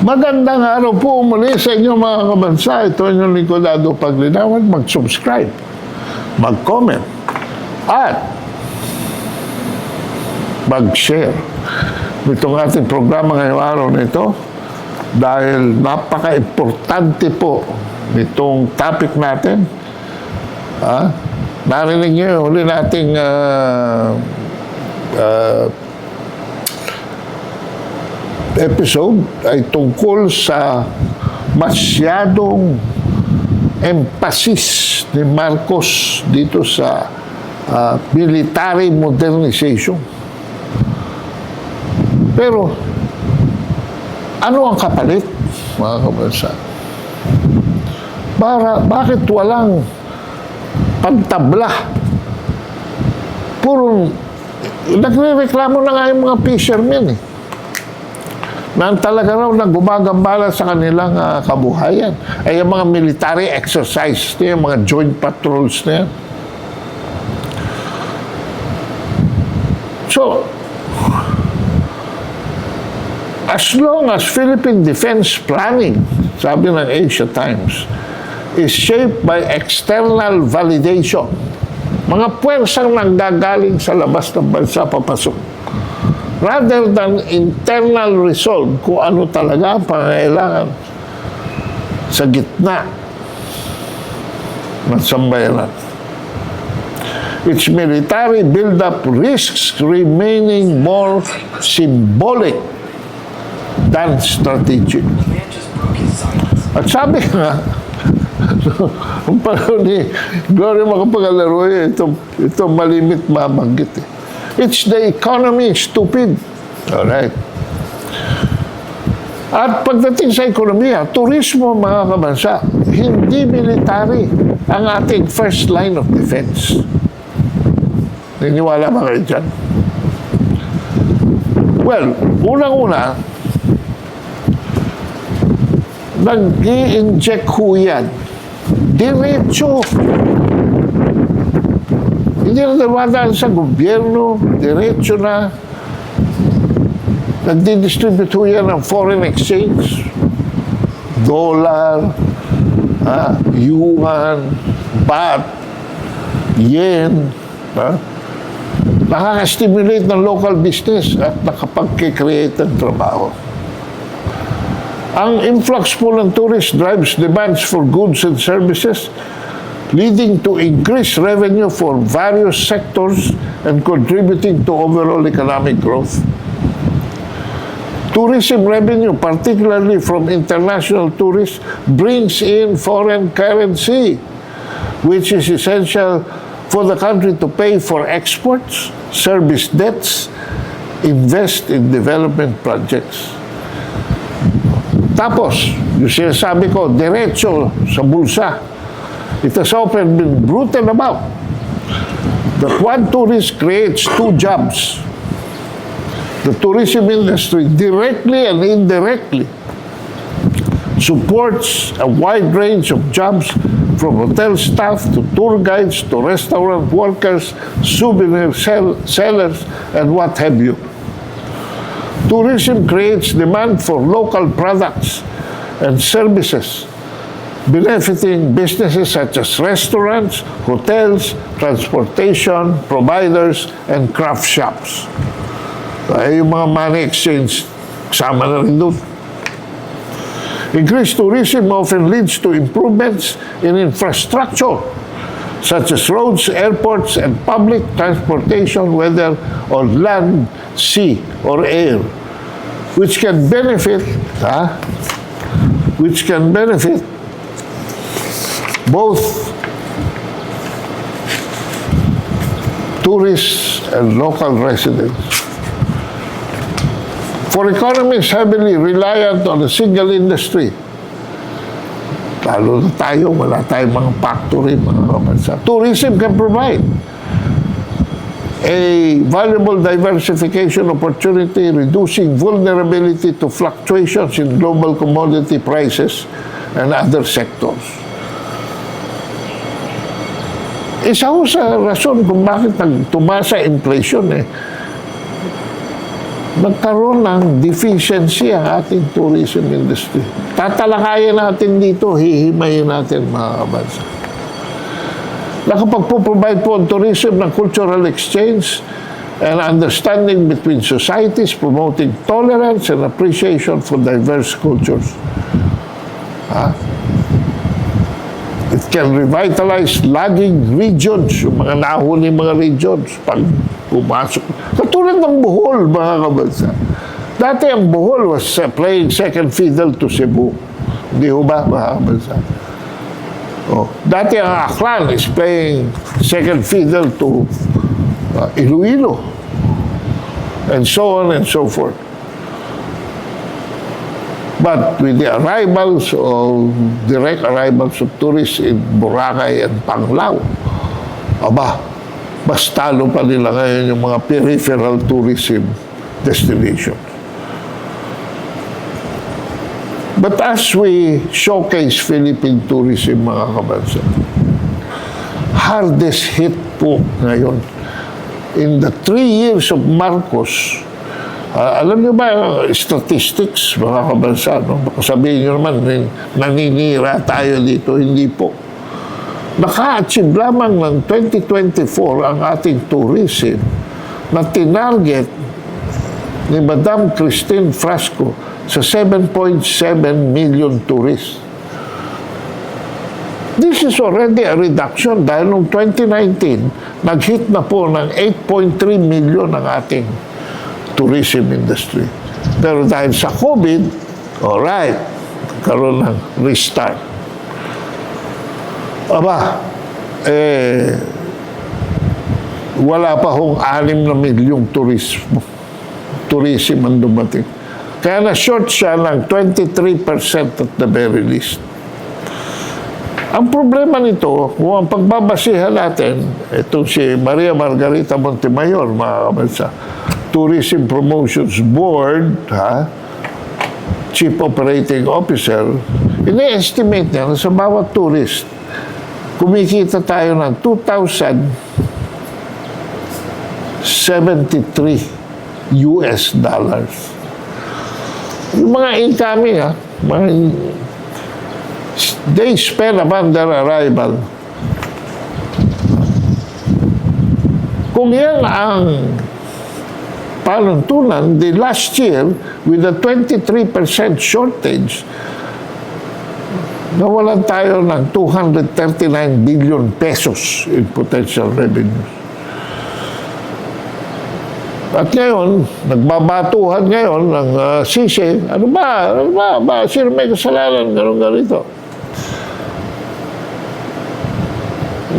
Magandang araw po muli sa inyo mga kabansa. Ito inyong lingkodado Paglinawan. Mag-subscribe, mag-comment, at mag-share itong ating programa ngayong araw na ito dahil napaka-importante po itong topic natin. Narinig niyo yung huli nating episode ay tungkol sa masyadong emphasis ni Marcos dito sa military modernization. Pero ano ang kapalit, mga kabansa? Bakit walang pagtabla? Puro nagre-reklamo na nga yung mga fishermen na talaga raw na gumagambala sa kanilang kabuhayan ay yung mga military exercise na yung mga joint patrols na yan. So, as long as Philippine defense planning, sabi ng Asia Times, is shaped by external validation, mga puwersang nanggagaling sa labas ng bansa papasok, rather than internal resolve kung ano talaga ang pangailangan sa gitna ng sambayanan. Its military build-up risks remaining more symbolic than strategic. At sabi nga, ang panahon ni Gloria Macapagal-Arroyo, ito malimit mabanggit It's the economy, stupid. Alright. At pagdating sa ekonomiya, turismo, mga kabansa, hindi military ang ating first line of defense. Niniwala ba kayo dyan? Well, unang-una, nag-i-inject ho yan. Diretso. Hindi na dumadaan sa gobyerno, diretso na. Nagdi-distribute ho yan ng foreign exchange, dollar, yuan, baht, yen. Nakaka-stimulate ng local business at nakapag-create ng trabaho. Ang influx po ng tourist drives demands for goods and services, leading to increased revenue for various sectors and contributing to overall economic growth. Tourism revenue, particularly from international tourists, brings in foreign currency, which is essential for the country to pay for exports, service debts, invest in development projects. Tapos, yung sinasabi ko, diretso sa bulsa. It has often been bruited about that one tourist creates two jobs. The tourism industry directly and indirectly supports a wide range of jobs from hotel staff to tour guides to restaurant workers, souvenir sellers, and what have you. Tourism creates demand for local products and services, benefiting businesses such as restaurants, hotels, transportation, providers, and craft shops. Ay, yung mga money exchange, kasama na rin doon. Increased tourism often leads to improvements in infrastructure, such as roads, airports, and public transportation, whether on land, sea, or air, which can benefit both tourists and local residents. For economies heavily reliant on a single industry, lalo na tayo, wala tayong mga factory, mga kabansa, tourism can provide a valuable diversification opportunity, reducing vulnerability to fluctuations in global commodity prices and other sectors. Isa ho sa rason kung bakit nagtumasa inflation nagkaroon ng deficiency ang ating tourism industry. Tatalakayin natin dito, hihimayin natin mga kabansa. Nakapagpo-provide po ang tourism ng cultural exchange and understanding between societies, promoting tolerance and appreciation for diverse cultures. It can revitalize lagging regions, yung mga nahuli mga regions, pag pumasok. Katulad ng Bohol, mga kabansa. Dati ang Bohol was playing second fiddle to Cebu. Hindi ho ba, mga kabansa? Dati ang Aklan is playing second fiddle to Iloilo, and so on and so forth. But with the arrivals of direct arrivals of tourists in Boracay and Panglao, mas talo pa nila ngayon yung mga peripheral tourism destinations. But as we showcase Philippine tourism, mga kabansa, hardest hit po ngayon in the 3 years of Marcos. Alam niyo ba, statistics, mga kabansa, no? Baka sabihin niyo naman, naninira tayo dito. Hindi po. Naka-achieve lamang ng 2024 ang ating tourism na tinarget ni Madam Christine Frasco sa 7.7 million tourists. This is already a reduction dahil noong 2019, nag-hit na po ng 8.3 million ang ating tourism industry. Pero dahil sa COVID, alright, karoon ng restart. Wala pa hong 6 na milyong tourism ang dumating. Kaya na-short siya ng 23% at the very least. Ang problema nito, kung ang pagbabasihan natin, itong si Maria Margarita Montemayor, mga kabansa, Tourism Promotions Board, Chief Operating Officer, ini-estimate niya na sa bawat tourist, kumikita tayo ng $2,073. Yung mga incoming, they spend upon their arrival. Kung yan ang panuntunan, the last year, with a 23% shortage, nawalan tayo ng 239 billion pesos in potential revenues. At ngayon, nagbabatuhan ngayon ng sisi, ano ba, sino may kasalanan, ganito.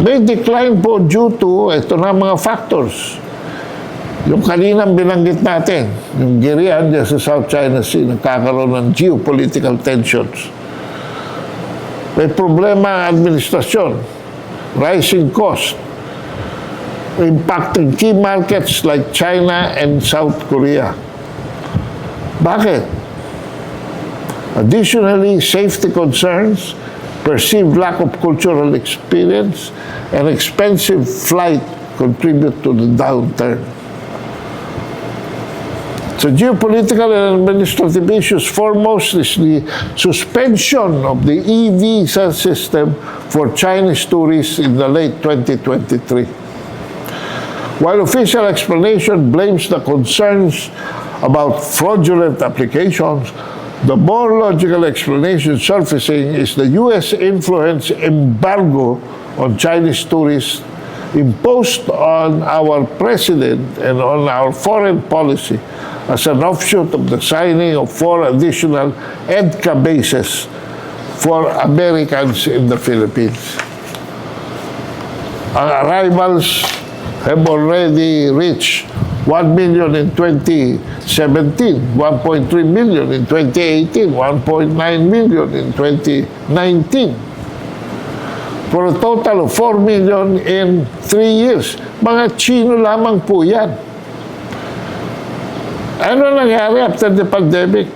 May decline po due to, ito na mga factors. Yung kaninang binanggit natin, yung Girian dyan sa South China Sea, nagkakaroon ng geopolitical tensions. May problema ang administrasyon, rising cost, impacting key markets like China and South Korea. Bakit? Additionally, safety concerns, perceived lack of cultural experience, and expensive flight contribute to the downturn. So geopolitical and administrative issues, foremost is the suspension of the e-visa system for Chinese tourists in the late 2023. While official explanation blames the concerns about fraudulent applications, the more logical explanation surfacing is the U.S. influence embargo on Chinese tourists imposed on our president and on our foreign policy as an offshoot of the signing of 4 additional EDCA bases for Americans in the Philippines. Ang arrivals have already reached 1 million in 2017, 1.3 million in 2018, 1.9 million in 2019. For a total of 4 million in 3 years. Mga Chino lamang po yan. Ano nangyari after the pandemic?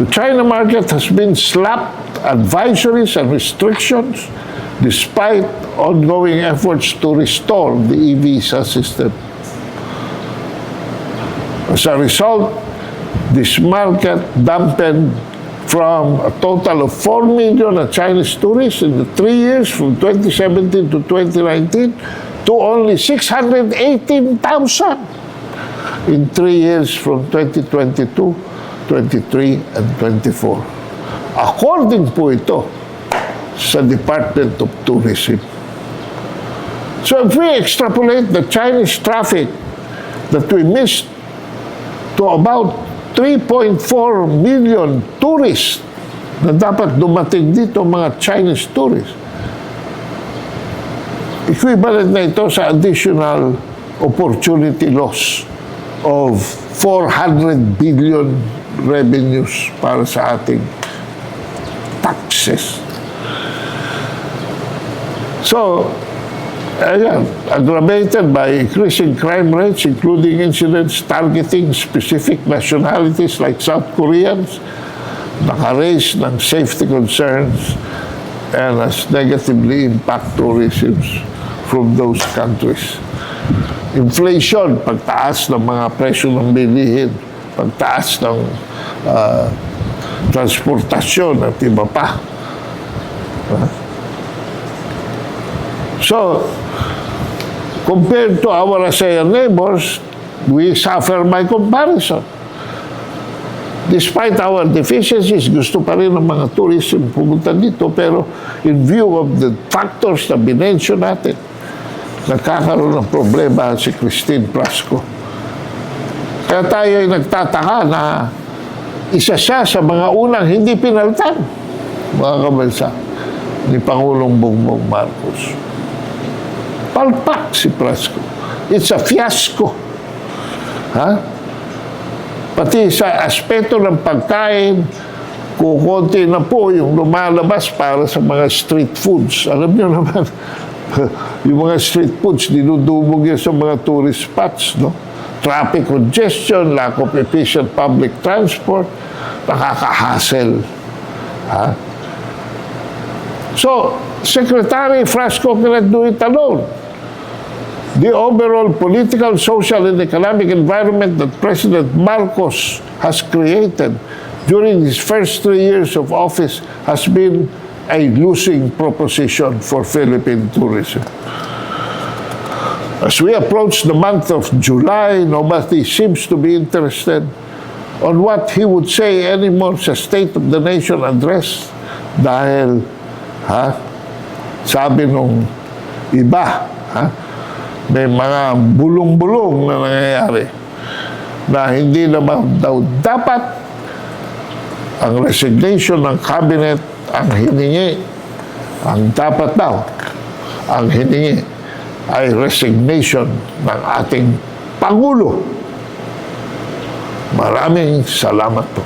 The China market has been slapped advisories and restrictions despite ongoing efforts to restore the e-visa system. As a result, this market dampened from a total of 4 million Chinese tourists in the 3 years from 2017 to 2019 to only 618,000 in 3 years from 2022, 23, and 24. According po ito sa Department of Tourism. So if we extrapolate the Chinese traffic that we missed to about 3.4 million tourists na dapat dumating dito, mga Chinese tourists, equivalent na ito sa additional opportunity loss of 400 billion revenues para sa ating taxes. So, ayan, aggravated by increasing crime rates, including incidents targeting specific nationalities like South Koreans, naka-raise ng safety concerns and has negatively impact tourism from those countries. Inflation, pagtaas ng mga presyo ng bilihin, pagtaas ng transportasyon at iba pa. So, compared to our ASEAN neighbors, we suffer by comparison. Despite our deficiencies, gusto pa rin ng mga tourism pumunta dito, pero in view of the factors na binensyon natin, nagkakaroon ng problema si Christine Prasco. Kaya tayo ay nagtataka na isa siya sa mga unang hindi pinaltan, mga kabansa, ni Pangulong Bongbong Marcos. Palpak si Prasco. It's a fiasco. Ha? Pati sa aspeto ng pagkain, kukunti na po yung lumalabas para sa mga street foods. Alam niyo naman, yung mga street foods, dinudubog yan sa mga tourist spots, no? Traffic congestion, lack of efficient public transport, nakaka-hassle. Ha? So, Secretary Frasco cannot do it alone. The overall political, social, and economic environment that President Marcos has created during his first 3 years of office has been a losing proposition for Philippine tourism. As we approach the month of July, nobody seems to be interested on what he would say anymore sa State of the Nation address dahil, sabi nung iba, may mga bulong-bulong na nangyayari na hindi naman daw dapat ang resignation ng cabinet ang hiningi. Ang dapat daw, ang hiningi ay resignation ng ating Pangulo. Maraming salamat po.